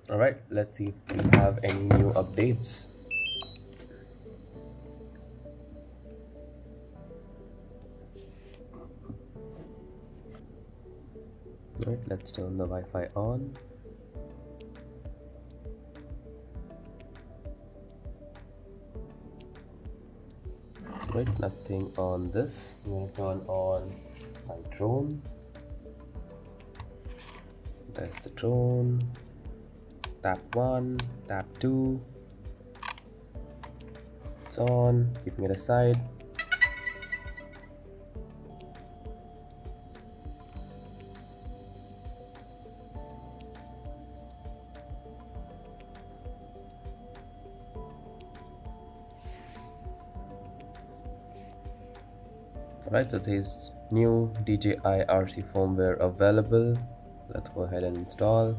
Alright, let's see if we have any new updates. Right, let's turn the Wi-Fi on. Right, nothing on this. I'm going to turn on my drone. There's the drone. Tap 1, tap 2. It's on, keeping it aside. Alright, so there's new DJI RC firmware available. Let's go ahead and install.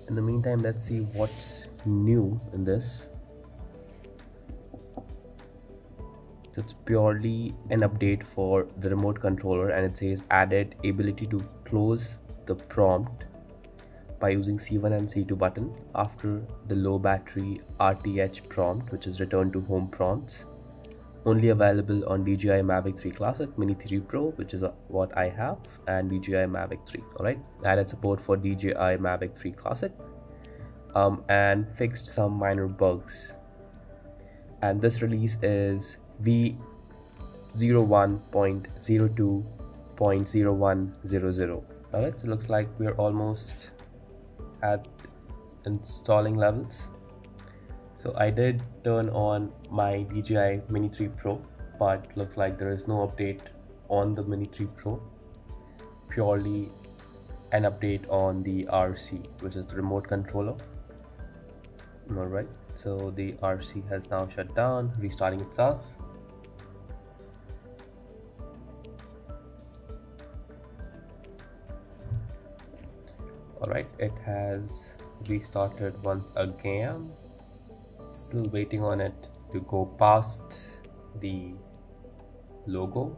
In the meantime, let's see what's new in this. So it's purely an update for the remote controller, and it says added ability to close the prompt by using C1 and C2 button after the low battery RTH prompt, which is return to home prompts. Only available on DJI Mavic 3 Classic, Mini 3 Pro, which is what I have, and DJI Mavic 3. Alright, added support for DJI Mavic 3 Classic, and fixed some minor bugs. And this release is V01.02.0100. Alright, so it looks like we're almost at installing levels. So I did turn on my DJI Mini 3 Pro, but looks like there is no update on the Mini 3 Pro. Purely an update on the RC, which is the remote controller. Alright, so the RC has now shut down, restarting itself. Alright, it has restarted once again. Still waiting on it to go past the logo.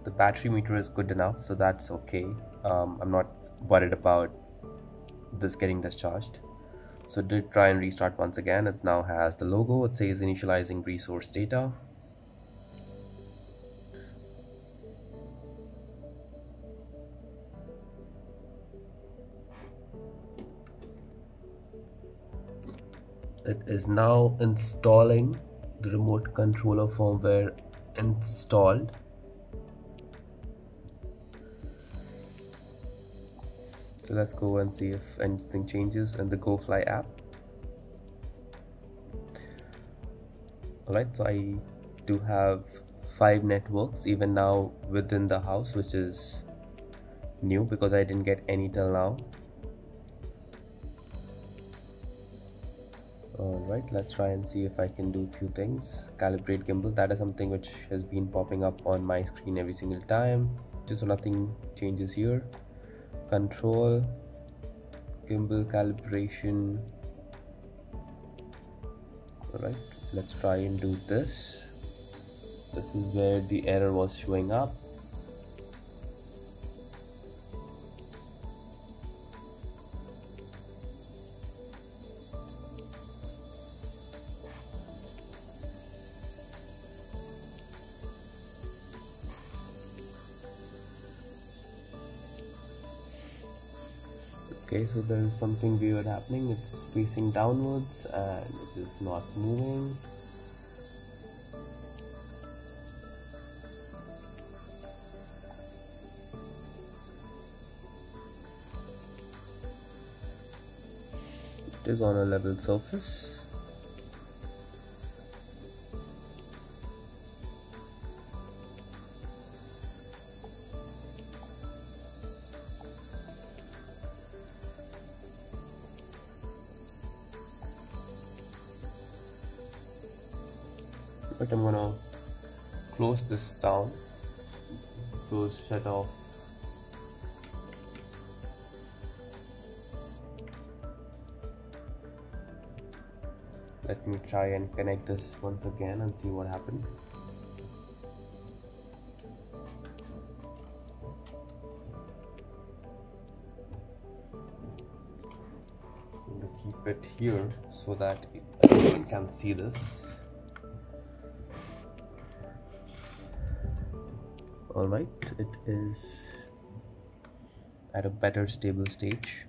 The battery meter is good enough, so that's okay. I'm not worried about this getting discharged. So did try and restart once again. It now has the logo. It says initializing resource data. It is now installing the remote controller firmware installed. So let's go and see if anything changes in the GoFly app. Alright, so I do have 5 networks even now within the house, which is new because I didn't get any till now. Alright, let's try and see if I can do a few things. Calibrate gimbal, that is something which has been popping up on my screen every single time. Just so nothing changes here. Control, gimbal calibration. Alright, let's try and do this. This is where the error was showing up. Okay, so there is something weird happening. It's facing downwards and it is not moving. It is on a level surface. But I'm gonna close this down, shut off. Let me try and connect this once again and see what happened. keep it here so that everyone can see this. Alright, it is at a better stable stage.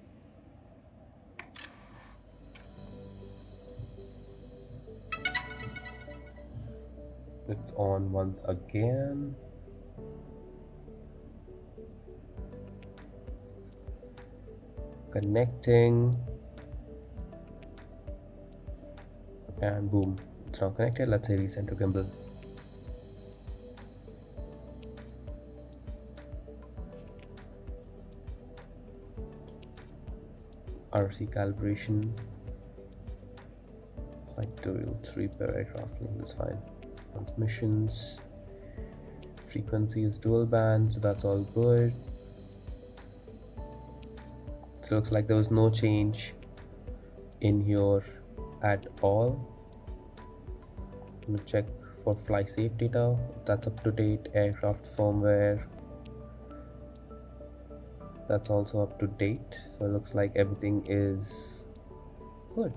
It's on once again. Connecting. And boom, it's now connected. Let's say recenter gimbal. RC calibration. Flight tutorial 3 per aircraft link is fine. Transmissions. Frequency is dual band, so that's all good. So it looks like there was no change in here at all. I'm gonna check for fly safe data. That's up to date. Aircraft firmware, that's also up to date. So it looks like everything is good.